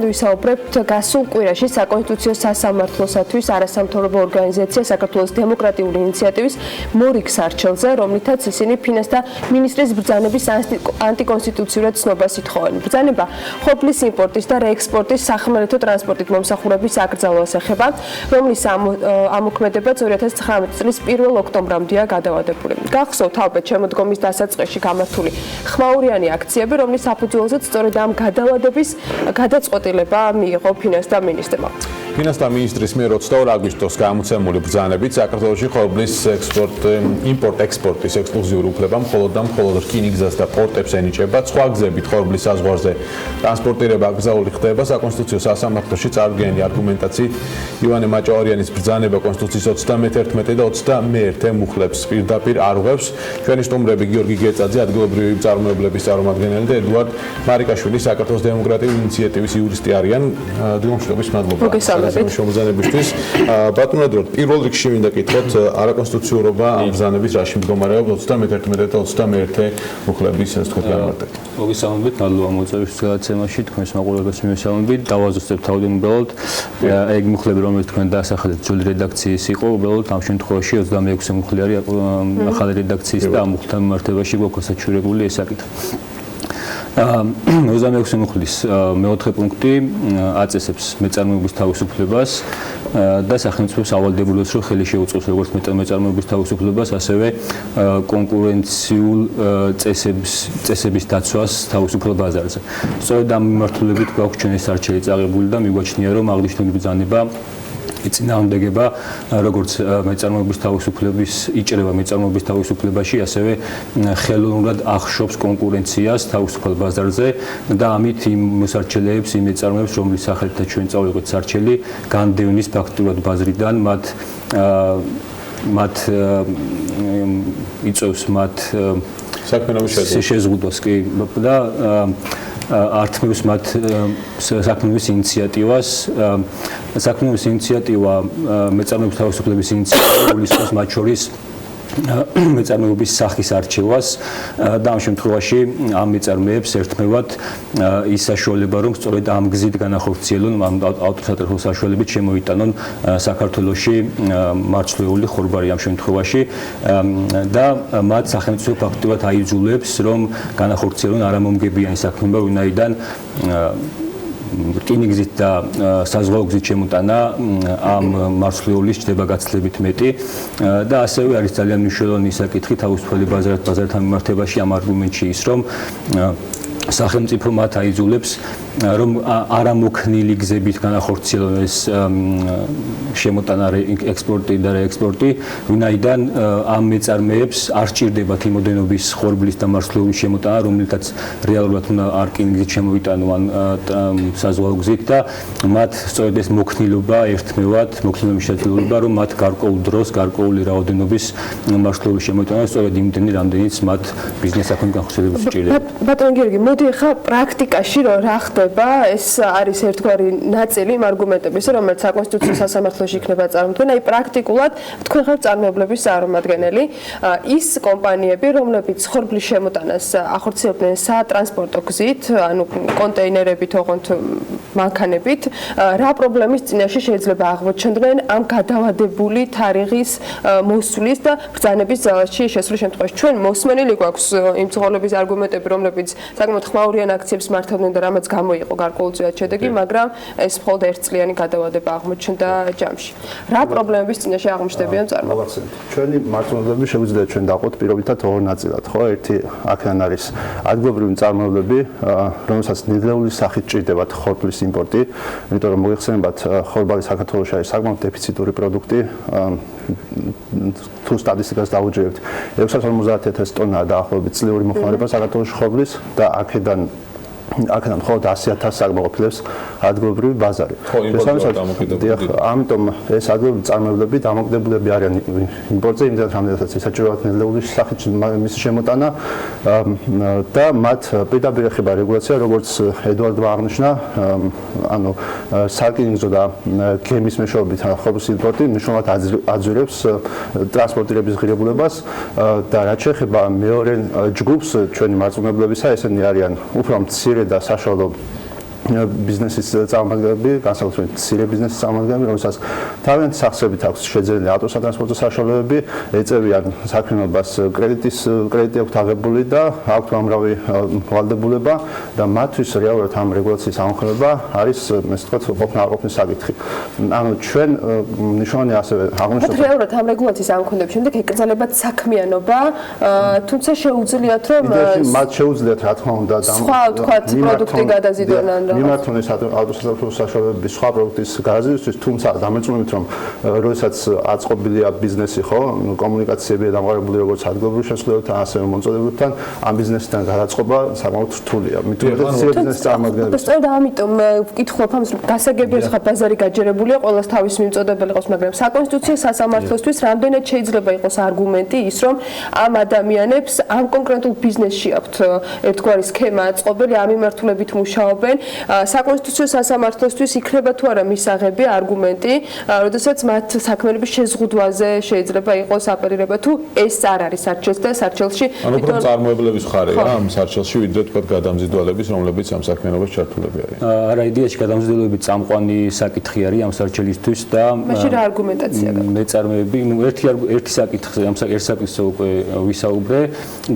ვისაუბრებთ გასულ კვირაში საკონსტიტუციო სასამართლოსათვის არასამთავრობო ორგანიზაცია საქართველოს დემოკრატიული ინიციატივის მორიგს არჩევლზე, რომლითაც ისინი ფინანსთა მინისტრის ბრძანების ანტიკონსტიტუციურად ცნობას ითხოვენ. ბრძანება ხობლის იმპორტის და რეექსპორტის სახმელეთო ტრანსპორტით მომსახურების აკრძალვას ეხება, რომლის ამოქმედება 2019 წლის 1 ოქტომბრამდეა გადავადებული. გახსოვთ ალბათ შემოდგომის დასაწყისში გამართული ხმაურიანი აქციები, რომლის საფუძველზეც სწორედ ამ გადავადების გადაწყვეტილება მიიღო ფინანსთა მინისტრმა. ფინანსთა მინისტრის მიერ 22 აგვისტოს გამოცემული ბრძანებით საქართველოში ხობლის იმპორტ-ექსპორტის ექსკლუზიური უფლება მხოლოდ და მხოლოდ რკინიგზას და პორტებს ენიჭება. სხვა გზებით ხობლის საზღვარზე ტრანსპორტირება აკრძალული ხდება. საკონსტიტუციო სასამართლოში წარდგენილი არგუმენტაციით ივანე მაჭავარიანის ბრძანება კონსტიტუციის 31 და 21 მუხლებს პირდაპირ არ უღებს. ჩვენი სტუმრები გიორგი გეწაძე, ადგილობრივი წარმოებლების წარმომადგენელი და ედუარდ მარიკაშვილი, საქართველოს დემოკრატიული ინიციატივის იურისტი არიან. დილომშვიდობის მადლობა. შობრძანებისთვის. ბატონო ედუარდ, პირველ რიგში მინდა კითხოთ, არაკონსტიტუციურობა ამ ბრძანების რაში მდგომარეობს 31 და 21 მუხლების ასე ვთქვათ განმარტება. მოგესალმებით, მადლობა მოწვევის გადაცემაში, თქვენს მაყურებელს მივესალმებით. დავაზუსტებ თავდაპირველად, ეგ მუხლები, რომელიც თქვენ დაასახელეთ, ძველი რედაქციის იყო, უბრალოდ ამ შემთხვევაში 26 მუხლი არის ახალი რედაქციის და ამ მუხლთან მიმართებაში გვაქვს საჩვენებული ეს საკითხი. 26 მუხლის მეოთხე პუნქტი აწესებს მეწარმოების თავისუფლებას და სახელმწიფოს ავალდებულებს, რომ ხელი შეუწყოს როგორც მეწარმოების თავისუფლებას, ასევე კონკურენციულ წესების დაცვას თავისუფლ ბაზარზე. სწორედ ამ მიმართულებით გვაქვს ჩვენ ეს არჩევი წაღებული და მიგვაჩნია, რომ აღნიშნული ბრძანება წინააღმდეგება როგორც მეწარმოების თავისუფლების იჭრება მეწარმოების თავისუფლებაში, ასევე ხელოვნურად ახშობს კონკურენციას თავისუფალ ბაზარზე და ამით იმ მოსარჩელეებს, იმ მეწარმოებს, რომლის სახელითაც ჩვენ წავიღეთ სარჩელი, განდევნის ფაქტურად ბაზრიდან მათ იწევს მათ შეზღუდვას კი და ართმევს მათ საქმის ინიციატივას. საქმის ინიციატივა მეწარმოების თავისუფლების ინიციატივა გულისხმობს მათ შორის მეწარმოების სახის არჩევას და ამ შემთხვევაში ამ მეწარმეებს ერთმევად ის საშუალება, რომ სწორედ ამ გზით განახორციელონ, ამ ავტოსატეხილო საშუალებით შემოიტანონ საქართველოში მარცვლეული ხორბარი ამ შემთხვევაში და მათ სახელმწიფო ფაქტურად აიძულებს, რომ განახორციელონ არამომგებიანი საქმეობა, ვინაიდან რკინიგზით და საზღვაო გზით შემოტანა ამ მარცვლეულის ჩდება გაცილებით მეტი და ასევე არის ძალიან მნიშვნელოვანი საკითხი თავისუფალი ბაზართან მიმართებაში ამ არგუმენტში ის, რომ სახელმწიფო მათ აიძულებს, რომ არამოქნილი გზებით განახორციელონ ეს შემოტანა ექსპორტი და რეექსპორტი, ვინაიდან ამ მეწარმეებს არ სჭირდებათ იმ ოდენობის ხორბლის და მარცვლეულის შემოტანა, რომელთაც რეალურად უნდა რკინიგზით შემოიტანონ საზღვაო გზით და მათ სწორედ ეს მოქნილობა ერთმევად, მოქნილობის შესაძლებლობა, რომ მათ გარკვეულ დროს, გარკვეული რაოდენობის მარცვლეულის შემოიტანა, სწორედ იმდენი, რამდენიც მათ ბიზნეს საქმის განხორციელებას სჭირდება. ბატონო გიორგი, მოდი ახლა პრაქტიკაში რა ხდება, ეს არის ერთგვარი ნაწილი იმ არგუმენტების, რომელიც საკონსტიტუციო სასამართლოში იქნება წარმოქმნილი. აი პრაქტიკულად თქვენ ხართ წარმოებლების წარმომადგენელი, ის კომპანიები, რომლებიც ხორბლის შემოტანას ახორციელებდნენ სატრანსპორტო გზით, ანუ კონტეინერებით, ოღონდ მანქანებით, რა პრობლემის წინაშე შეიძლება აღმოჩნდნენ ამ გადავადებული თარიღის მოსვლის და ბრძანების ძალაში შესვლის შემთხვევაში. ჩვენ მოსმენილი გვაქვს იმ ცხოველების არგუმენტები, რომლებიც საკმაოდ ხმაურიან აქციებს მართავდნენ და რამაც გამოიყო გარკვეულწილად შედეგი, მაგრამ ეს მხოლოდ ერთწლიანი გადავადება აღმოჩნდა ჯამში. რა პრობლემების წინაშე აღმოჩნდებიან წარმოადგენლები? ჩვენი მართლობები შეგვიძლია ჩვენ დავყოთ პირობითად ორ ნაწილად, ხო? ერთი აქედან არის ადგილობრივი მწარმოებლები, რომელსაც ნედლეულის სახით ჭირდებათ ხორბლის იმპორტი, იმიტომ რომ მოიხსენებათ, ხორბალი საქართველოში არის საკმაოდ დეფიციტური პროდუქტი. თუ სტატისტიკას დავუჯერებთ, 650,000 ტონაა დაახლოებით წლიური მოხმარება საქართველოში ხორბლის და აქედან მხოლოდ 100,000 საკმაყოფილებს ადგილობრივი ბაზარი. ამიტომ ეს ადგილობრივი მწარმოებლები დამოკიდებულები არიან იმპორტზე, იმდენად რამდენადაც ესაჭიროათ ნედლეულის სახით მისი შემოტანა და მათ პირდაპირ ეხება რეგულაცია, როგორც ედუარდმა აღნიშნა, ანუ სარკინიგზო და გემის მეშვეობით ხორბლის იმპორტი მნიშვნელოვნად აძვირებს ტრანსპორტირების ღირებულებას და რაც შეეხება მეორე ჯგუფს ჩვენი მარწმუნებლებისა, ესენი არიან უფრო მცირე და საშუალო ბიზნესის წარმომადგენლები, განსაკუთრებით მცირე ბიზნესის წარმომადგენლები, რომელსაც თავიანთი სახსრებით აქვს შეძენილი ავტოსატრანსპორტო საშუალებები, ეწევიან საქმიანობას კრედიტი აქვთ აღებული და აქვთ უამრავი ვალდებულება და მათთვის რეალურად ამ რეგულაციის ამოქმედება არის, ესე ვთქვათ, ყოფნა არ ყოფნის საკითხი. ანუ ჩვენ მნიშვნელოვანი ასევე აღნიშნოთ რეალურად ამ რეგულაციის ამოქმედების შემდეგ ეკრძალებათ საქმიანობა, თუმცა შეუძლიათ რომ მათ შეუძლიათ რა თქმა უნდა სხვა ვთქვათ პროდუქტი გადაზიდონ ან მიმართონ ეს ავტოსატრანსპორტო საშუალებების სხვა პროდუქტის გადაზიდვისთვის, თუმცა დამეწმებით რომ როდესაც აწყობილია ბიზნესი, ხო, კომუნიკაციები დამყარებული როგორც ადგილობრივ შესაძლებლობებთან, ასევე მომწოდებლებთან, ამ ბიზნესიდან გადაწყობა საკმაოდ რთულია. მithumetes ბიზნესის წარმომადგენლებს. სწორედ ამიტომ ვკითხულობ ამას, რომ გასაგებია ხა ბაზარი გაჯერებულია, ყოველს თავის მიმწოდებელი იყოს, მაგრამ საკონსტიტუციო სასამართლოსთვის რამდენად შეიძლება იყოს არგუმენტი ის, რომ ამ ადამიანებს ამ კონკრეტულ ბიზნესში აქვთ ერთგვარი სქემა აწყობილი, ამ მიმართულებით მუშაობენ, საკონსტიტუციო სასამართლოსთვის იქნება თუ არა მისაღები არგუმენტი, როდესაც მათ საქმიანობის შეზღუდვაზე შეიძლება იყოს აპელირება თუ ეს არ არის სარჩელში და სარჩელში ანუ უფრო წარმოებლების ხარეა ამ სარჩელში ვიდრე თქვა გადამზიდვალების, რომლებიც ამ საქმიანობას ჩართულები არიან. არა, იდეაში გადამზიდვალები წამყვანი საკითხი არის ამ სარჩელისთვის და მაშინ რა არგუმენტაცია გაქვს? მეწარმეები, ნუ ერთი საკითხზე, ამ ერთ საკითხზე უკვე ვისაუბრე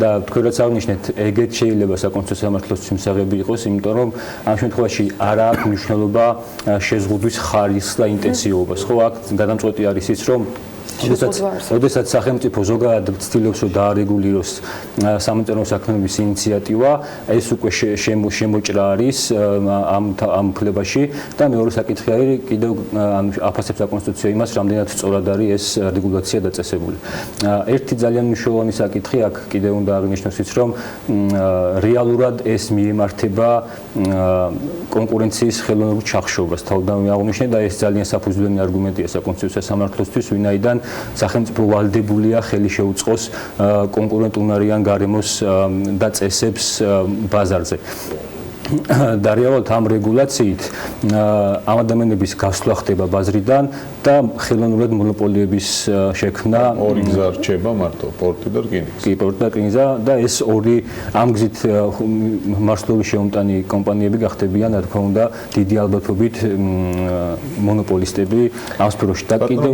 და თქვენ რაც აღნიშნეთ, ეგეთ შეიძლება საკონსტიტუციო სასამართლოსთვის მისაღები იყოს, იმიტომ რომ ამ შემთხვევაში არ აქვს მნიშვნელობა შეზღუდვის ხარისხს და ინტენსივობას. ხო, აქ გადამწყვეტი არის ის, რომ როდესაც სახელმწიფო ზოგადად ცდილობს რომ დაარეგულიროს სამონიტორინგო საქმეების ინიციატივა, ეს უკვე შემოჭრა არის ამ ფლებაში და მეორე საკითხი არის კიდევ აფასებს საკონსტიტუციო იმას, რამდენად სწორად არის ეს რეგულაცია დაწესებული. ერთი ძალიან მნიშვნელოვანი საკითხი აქ კიდევ უნდა აღინიშნოს ის, რომ რეალურად ეს მიემართება კონკურენციის ხელოვნურ ჩახშობას. თავდაპირველად აღნიშნე და ეს ძალიან საფუძვლიანი არგუმენტია საკონსტიტუციო სასამართლოსთვის, ვინაიდან სახელმწიფო ვალდებულია ხელი შეუწყოს კონკურენტუნარიან გარემოს და წესებს ბაზარზე. და რეალურად ამ რეგულაციით ამ ადამიანების გასვლა ხდება ბაზრიდან და ხელოვნურად მონოპოლიების შექმნა ორი გზა რჩება მარტო პორტი და რკინიგზა. კი, პორტი და რკინიგზა და ეს ორი ამ გზით მარშრუტული შეუმტანი კომპანიები გახდებიან, რა თქმა უნდა, დიდი ალბათობით მონოპოლისტები ამ სფეროში და კიდევ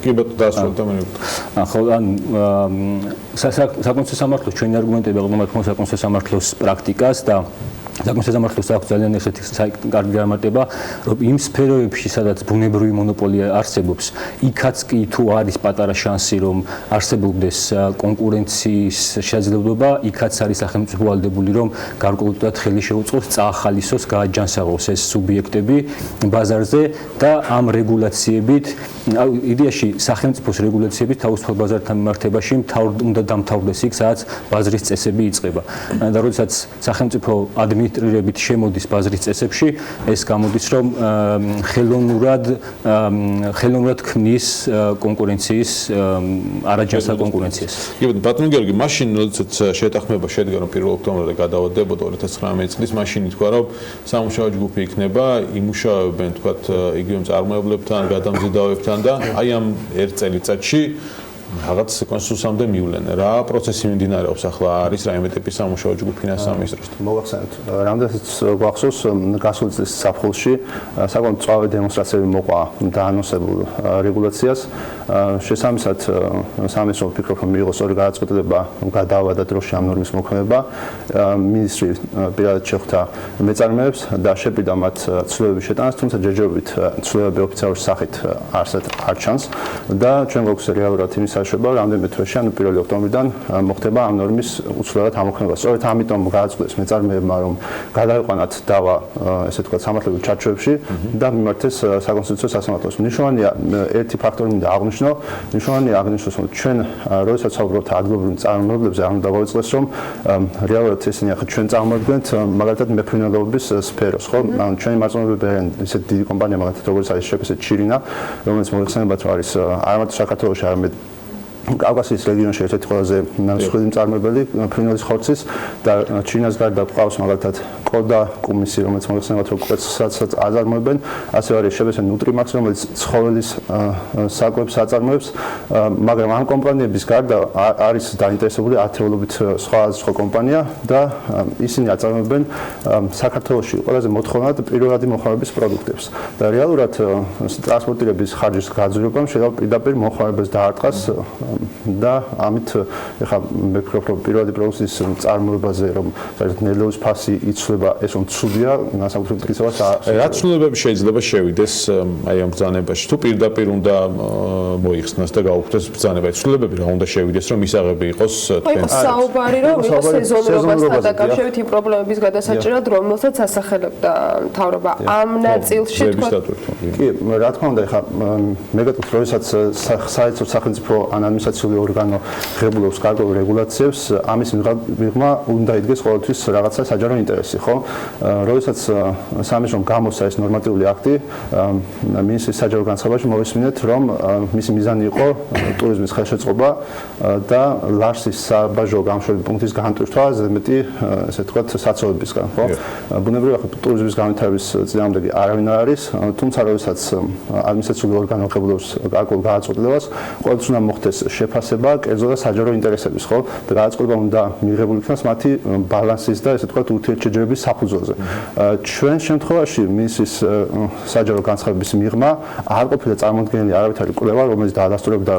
კი ბატონო დაასრულეთ და მე ხო ან საკონსტიტუციო სამართლოს ჩვენი არგუმენტები აღნიშნავთ საკონსტიტუციო სამართლოს პრაქტიკას და საკონსტიტუციო სამართლოს აქვს ძალიან ესეთი კარგი განმარტება, რომ იმ სფეროებში, სადაც ბუნებრივი მონოპოლია არსებობს, იქაც კი თუ არის პატარა შანსი, რომ არსებობდეს კონკურენციის შესაძლებლობა, იქაც არის სახელმწიფო ვალდებული, რომ გარკვეულწილად ხელი შეუწყოს, წაახალისოს, გააჯანსაღოს ეს სუბიექტები ბაზარზე და ამ რეგულაციებით, იდეაში სახელმწიფოს რეგულაციებით თავისუფალ ბაზართან მიმართებაში უნდა დამთავრდეს იქ, სადაც ბაზრის წესები იწყება. და როდესაც სახელმწიფო ადმინისტრირებით შემოდის ბაზრის წესებში, ეს გამოდის, რომ ხელოვნურად ქმნის კონკურენციის არაჯანსაღ კონკურენციას. კი ბატონო გიორგი, მაშინ როდესაც შეთანხმება შედგა, რომ 1 ოქტომბერზე გადავადებოდა 2019 წლის, მაშინ ითქვა, რომ სამუშაო ჯგუფი იქნება, იმუშავებენ თქვა იგივე მწარმოებლებთან, გადამზიდავებთან და აი ამ ერთ წელიწადში რაღაც კონსულსამდე მივლენ. რა პროცესი მიმდინარეობს ახლა, არის რაიმე ტიპის სამუშაო ჯგუფი ფინანსთა მინისტროსთან? მოგახსენეთ, რამდენიც გვახსოვს გასული წლის საფხულში საკმაოდ მწვავე დემონსტრაციები მოყვა დაანონსებულ რეგულაციას. შესაბამისად, სამინისტრო ვფიქრობ, რომ მიიღოს ორი გადაწყვეტილება გადავა და დროში ამ ნორმის მოქმედება. მინისტრი პირადად შეხვდა მეწარმეებს და შეპირდა მათ ცვლილებების შეტანას, თუმცა ჯერჯერობით ცვლილებები ოფიციალური სახით არ ჩანს და ჩვენ გვაქვს რეალურად იმის საშუალება, რამდენიმე თვეში, ანუ 1 ოქტომბრიდან მოხდება ამ ნორმის უცვლელად ამოქმედება. სწორედ ამიტომ გააწყვეტეს მეწარმეებმა, რომ გადაიყვანათ დავა, ესე ვთქვათ, სამართლებრივ ჩარჩოებში და მიმართეს საკონსტიტუციო სასამართლოს. მნიშვნელოვანია ერთი ფაქტორი მინდა აღნიშნო, მნიშვნელოვანია აღნიშნოს, რომ ჩვენ როდესაც ვსაუბრობთ ადგილობრივ წარმოებლებზე, არ უნდა გავიწყდეს, რომ რეალურად ესენი ახლა ჩვენ წარმოადგენთ მაგალითად მეფრინველობის სფეროს, ხო? ანუ ჩვენი მარწმუნებლები არიან ისეთი დიდი კომპანია, მაგალითად როგორც არის შეფასე ჩირინა, რომელიც მოიხსენებათ, რომ არის არამედ საქართველოში, არამედ კავკასიის რეგიონში ერთ-ერთი ყველაზე მსხვილი მწარმოებელი ფრინველის ხორცის და ჩინას გარდა ყავს მაგალითად კოდა კუმისი, რომელიც მოიხსენებათ რომ კვერცხსაც აწარმოებენ, ასევე არის შებესენ ნუტრიმაქს, რომელიც ცხოველის საკვებს აწარმოებს, მაგრამ ამ კომპანიების გარდა არის დაინტერესებული ათეულობით სხვა კომპანია და ისინი აწარმოებენ საქართველოში ყველაზე მოთხოვნად პირველადი მოხმარების პროდუქტებს. და რეალურად ტრანსპორტირების ხარჯის გაძვირებამ შეიძლება პირდაპირ მოხმარებას დაარტყას და ამით ეხლა მე ვფიქრობ რომ პირველადი პროდუქტის წარმოებაზე რომ საერთოდ ნელოვის ფასი იცვლება ეს რომ ცუდია განსაკუთრებით მტკიცებას რა ცვლილებები შეიძლება შევიდეს აი ამ ბრძანებაში თუ პირდაპირ უნდა მოიხსნას და გაუქმდეს ბრძანება ცვლილებები რა უნდა შევიდეს რომ მისაღები იყოს თქვენ საუბარი რომ იყო სეზონურობასთან დაკავშირებით იმ პრობლემების გადასაჭრელად რომელსაც ასახელებდა მთავრობა ამ ნაწილში კი რა თქმა უნდა ეხლა მე გეტყვით როდესაც საერთო სახელმწიფო ან ადმინისტრაციული ორგანო ღებულობს გარკვეულ რეგულაციებს ამის მიღმა უნდა იდგეს ყოველთვის რაღაცა საჯარო ინტერესი ხო როდესაც სამეცნიერო გამოსცა ეს ნორმატიული აქტი მინისტრის საჯარო განცხადებაში მოვისმინეთ რომ მისი მიზანი იყო ტურიზმის ხელშეწყობა და ლარსის საბაჟო გამშვები პუნქტის განტვირთვა ზედმეტი ესე ვთქვათ საცხოვრებისგან ხო ბუნებრივია ხო ტურიზმის განვითარების წინააღმდეგი არავინ არ არის თუმცა როდესაც ადმინისტრაციული ორგანო ღებულობს გარკვეულ გადაწყვეტილებას ყოველთვის უნდა მოხდეს შეფასება კერძო და საჯარო ინტერესების ხო და გადაწყვეტილება უნდა მიღებული იქნას მათი ბალანსის და ესე ვთქვათ ურთიერთშეჯერების საფუძველზე ჩვენ შემთხვევაში მინისტრის საჯარო განცხადების მიღმა არ ყოფილა წარმოქმნილი არავითარი კვლევა რომელიც დაადასტურებდა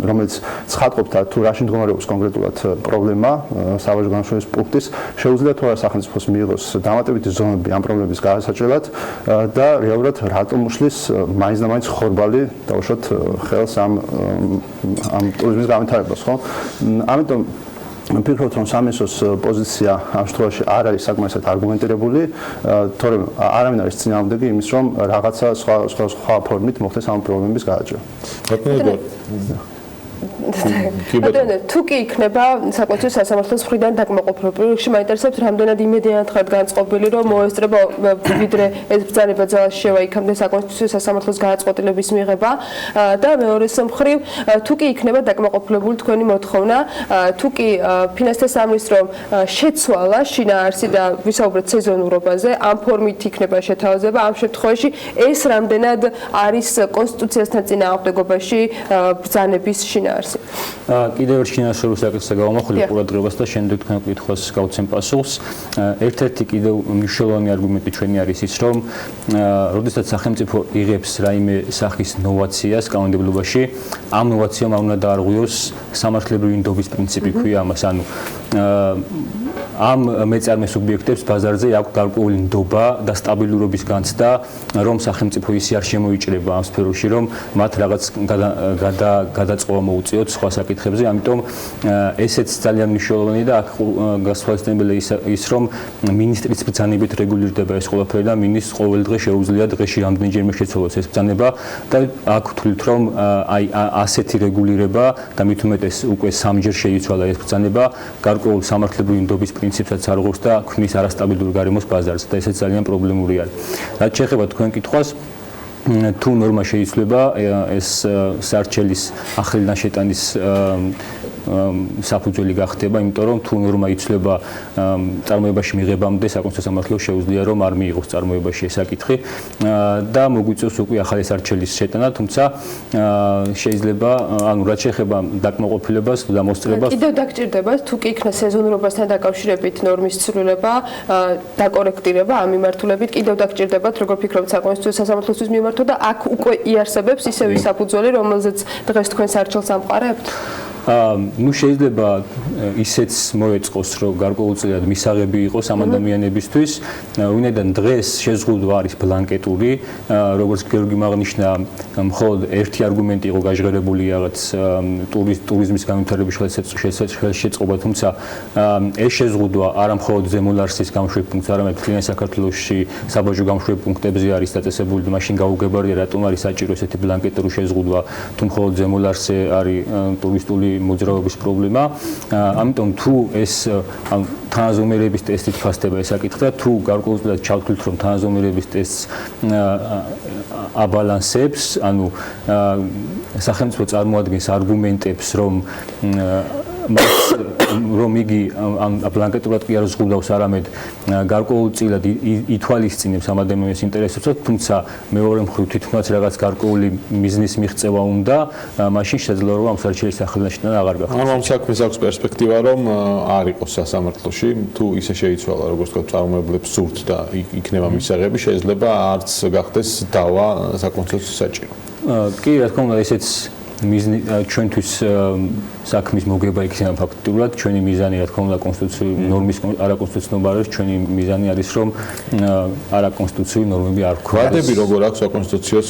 რომელიც ცხადყოფდა თუ რაში მდგომარეობს კონკრეტულად პრობლემა საბაჟო განშრომის პუნქტის შეუძლია თუ არა სახელმწიფოს მიიღოს დამატებითი ზომები ამ პრობლემების გადასაჭრელად და რეალურად რატომ უშლის მაინც და მაინც ხორბალი დავუშვათ ხელს ამ ტურიზმის განვითარებას ხო ამიტომ ვფიქრობ რომ სამეცნიეროს პოზიცია ამ შემთხვევაში არ არის საკმარისად არგუმენტირებული თორემ არავინ არის წინააღმდეგი იმის რომ რაღაცა სხვა ფორმით მოხდეს ამ პრობლემების გადაჭრა თუ კი იქნება საკუთრივ სასამართლოს მხრიდან დაკმაყოფილება პროექტში მაინტერესებს რამდენად იმედიანად ხართ განწყობილი რომ მოესწრება ვიდრე ეს ბრძანება ძალაში შევაიქამდე საკონსტიტუციო სასამართლოს გადაწყვეტილების მიღება და მეორე მხრივ თუ კი იქნება დაკმაყოფილებული თქვენი მოთხოვნა თუ კი ფინანსთა სამინისტრომ შეცვალა შინაარსი და ვისაუბრეთ სეზონურობაზე ამ ფორმით იქნება შეთავაზება ამ შემთხვევაში ეს რამდენად არის კონსტიტუციასთან წინააღმდეგობაში ბრძანების შინაარსი კიდევ ერთ შინაარსებრივ საკითხზე გავამახვილე ყურადღებას და შემდეგ თქვენ კითხვას გავცემ პასუხს. ერთ-ერთი კიდევ მნიშვნელოვანი არგუმენტი ჩვენი არის ის, რომ როდესაც სახელმწიფო იღებს რაიმე სახის ნოვაციას კანონმდებლობაში, ამ ნოვაციამ არ უნდა დაარღვიოს სამართლებრივი ნდობის პრინციპი ქვია ამას, ანუ ამ მეწარმე სუბიექტებს ბაზარზე აქვს გარკვეული ნდობა და სტაბილურობის განცდა, რომ სახელმწიფო ისე არ შემოიჭრება ამ სფეროში, რომ მათ რაღაც გადაწყობა მოუწიოთ სხვა საკითხებზე, ამიტომ ესეც ძალიან მნიშვნელოვანი და აქ გასავალისწინებელია ის, რომ მინისტრის ბრძანებით რეგულირდება ეს ყველაფერი და მინისტრს ყოველ დღე შეუძლია დღეში რამდენჯერმე შეცვალოს ეს ბრძანება და აქ ვთვლით, რომ აი ასეთი რეგულირება და მით უმეტეს უკვე სამჯერ შეიცვალა ეს ბრძანება გარკვეულ სამართლებრივი ნდობის პრინციპსაც არღვევს და ქმნის არასტაბილურ გარემოს ბაზარზე და ესეც ძალიან პრობლემური არის. რაც შეეხება თქვენ კითხვას თუ ნორმა შეიცვლება ეს სარჩელის ახლიდან შეტანის საფუძველი გახდება, იმიტომ რომ თუ ნორმა იცვლება წარმოებაში მიღებამდე საკონსტიტუციო სამართლოს შეუძლია რომ არ მიიღოს წარმოებაში ეს საკითხი და მოგვიწევს უკვე ახალი სარჩელის შეტანა, თუმცა შეიძლება ანუ რაც შეეხება დაკმაყოფილებას და მოსწრებას კიდევ დაგჭირდება თუ კი იქნა სეზონურობასთან დაკავშირებით ნორმის ცვლილება დაკორექტირება ამ მიმართულებით კიდევ დაგჭირდებათ როგორ ფიქრობთ საკონსტიტუციო სასამართლოსთვის მიმართვა და აქ უკვე იარსებებს ისევი საფუძველი რომელზეც დღეს თქვენ სარჩელს ამყარებთ ну შეიძლება ისეც მოეწყოს რომ გარკვეულწილად მისაღები იყოს ამ ადამიანებისთვის ვინაიდან დღეს შეზღუდვა არის ბლანკეტური როგორც გიორგი აღნიშნა მხოლოდ ერთი არგუმენტი იყო გაჟღერებული რაღაც ტურიზმის განვითარების ხელშეწყობა თუმცა ეს შეზღუდვა არა მხოლოდ ზემოლარსის გამშვებ პუნქტს არამედ მთლიან საქართველოში საბაჟო გამშვებ პუნქტებზე არის დაწესებული და მაშინ გაუგებარია რატომ არის საჭირო ესეთი ბლანკეტური შეზღუდვა თუ მხოლოდ ზემოლარსზე არის ტურისტული მოძრაობის პრობლემა. ამიტომ თუ ეს თანაზომერების ტესტით ფასდება ეს საკითხი და თუ გარკვეულწილად ჩავთვლით რომ თანაზომერების ტესტს აბალანსებს, ანუ სახელმწიფო წარმოადგენს არგუმენტებს რომ რომ იგი ამ ბლანკეტურად კი არ ზღუდავს არამედ გარკვეულწილად ითვალისწინებს ამ ადამიანის ინტერესებსაც, თუმცა მეორე მხრივ თვითონაც რაღაც გარკვეული მიზნის მიღწევა უნდა, მაშინ შეძლო რომ ამ საარჩევნო სახელმწიფოდან აღარ გახდეს. ამ საქმეს აქვს პერსპექტივა რომ არ იყოს სასამართლოში, თუ ისე შეიცვალა როგორც თქვა წარმოებლებს სურთ და იქნება მისაღები, შეიძლება არც გახდეს დავა საკონსტიტუციო საჭირო. კი, რა თქმა უნდა, ესეც მიზნი ჩვენთვის საქმის მოგება იქნება ფაქტურად ჩვენი მიზანი რა თქმა უნდა კონსტიტუციური ნორმის არაკონსტიტუციური არის ჩვენი მიზანი არის რომ არაკონსტიტუციური ნორმები არ გვქონდეს. ვადები როგორ აქვს საკონსტიტუციოს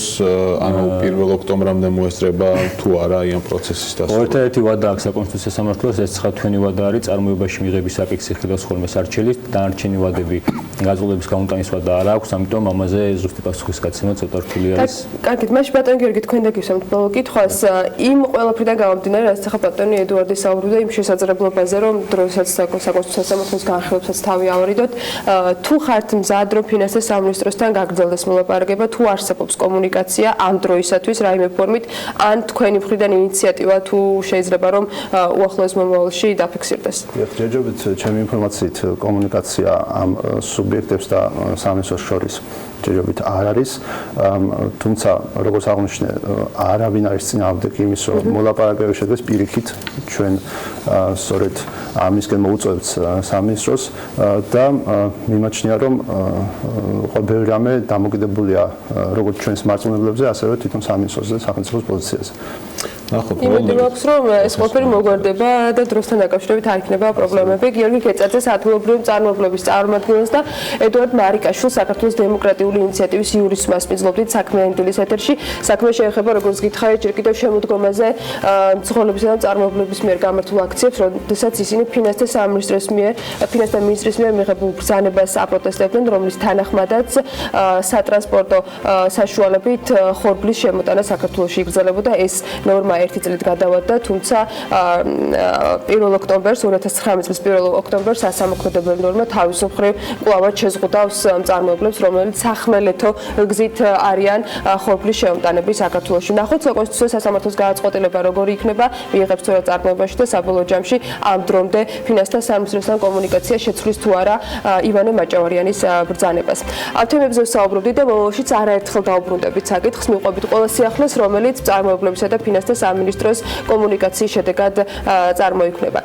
ანუ 1 ოქტომბრამდე მოესწრება თუ არა ამ პროცესის დასრულება. ერთადერთი ვადა აქვს საკონსტიტუციო სამართლოს ეს თქვენი ვადა არის წარმოებაში მიღების საკითხი ხილავს ხოლმე სარჩელის დანარჩენი ვადები გაზრდების გაუმტანის ვადა არ აქვს ამიტომ ამაზე ზუსტი პასუხის გაცემა ცოტა რთული არის. კარგით, მაშინ ბატონი გიორგი თქვენ დაგისვამთ ბოლო კითხვას იმ ყველაფრიდან გამომდინარე რაც ახლა ბატონი ედუარდი საუბრობდა იმ შესაძლებლობაზე რომ დროსაც საკონსტიტუციო სამართლის განხილვასაც თავი ავარიდოთ თუ ხართ მზად რომ ფინანსის სამინისტროსთან გაგრძელდეს მოლაპარაკება თუ არსებობს კომუნიკაცია ამ დროისათვის რაიმე ფორმით ან თქვენი მხრიდან ინიციატივა თუ შეიძლება რომ უახლოეს მომავალში დაფიქსირდეს. ჯერჯერობით ჩემი ინფორმაციით კომუნიკაცია ამ სუბიექტებს და სამინისტროს შორის ჯერჯერობით არ არის, თუმცა როგორც აღნიშნე, არავინ არის წინააღმდეგ იმის, რომ მოლაპარაკება შედგეს პირიქით ჩვენ სწორედ ამისკენ მოუწევთ სამინისტროს და მიმაჩნია, რომ ყოველ რამე დამოკიდებულია როგორც ჩვენს მარწმუნებლებზე, ასევე თვითონ სამინისტროს და სახელმწიფოს პოზიციაზე. იმედი მაქვს რომ ეს ყველაფერი მოგვარდება და დროსთან დაკავშირებით არ იქნება პრობლემები. გიორგი კეწაძეს ადგილობრივი წარმოებლების წარმომადგენელს და ედუარდ მარიკაშვილს საქართველოს დემოკრატიული ინიციატივის იურისმას მისვლობდით საქმიანი დილის ეთერში. საქმე შეეხება როგორც გითხარით ჯერ კიდევ შემოდგომაზე მცხოვრებისა და წარმოებლების მიერ გამართულ აქციებს, როდესაც ისინი ფინანსთა სამინისტროს მიერ ფინანსთა მინისტრის მიერ მიღებულ ბრძანებას აპროტესტებდნენ, რომლის თანახმადაც სატრანსპორტო საშუალებით ხორბლის შემოტანა საქართველოში იგრძელებოდა. ეს ნორმა ერთი წლით გადავადდა, თუმცა 1 ოქტომბერს 2019 წლის 1 ოქტომბერს სასამართლოებრივი ნორმა თავის მხრივ კვლავ შეზღუდავს მწარმოებლებს, რომელიც სახმელეთო გზით არიან ხორბლის შემოტანების საქართველოში. ნახოთ საკონსტიტუციო სასამართლოს გადაწყვეტილება როგორი იქნება, მიიღებს თუ არა წარმოებაში და საბოლოო ჯამში ამ დრომდე ფინანსთა სამინისტროსთან კომუნიკაცია შეცვლის თუ არა ივანე მაჭავარიანის ბრძანებას. ამ თემებზე ვსაუბრობდით და მომავალშიც არაერთხელ დაუბრუნდებით საკითხს, მივყვებით ყველა სიახლეს, რომელიც წარმოებლებისა და ფინანსთა სამინისტროს კომუნიკაციის შედეგად წარმოიქმნება.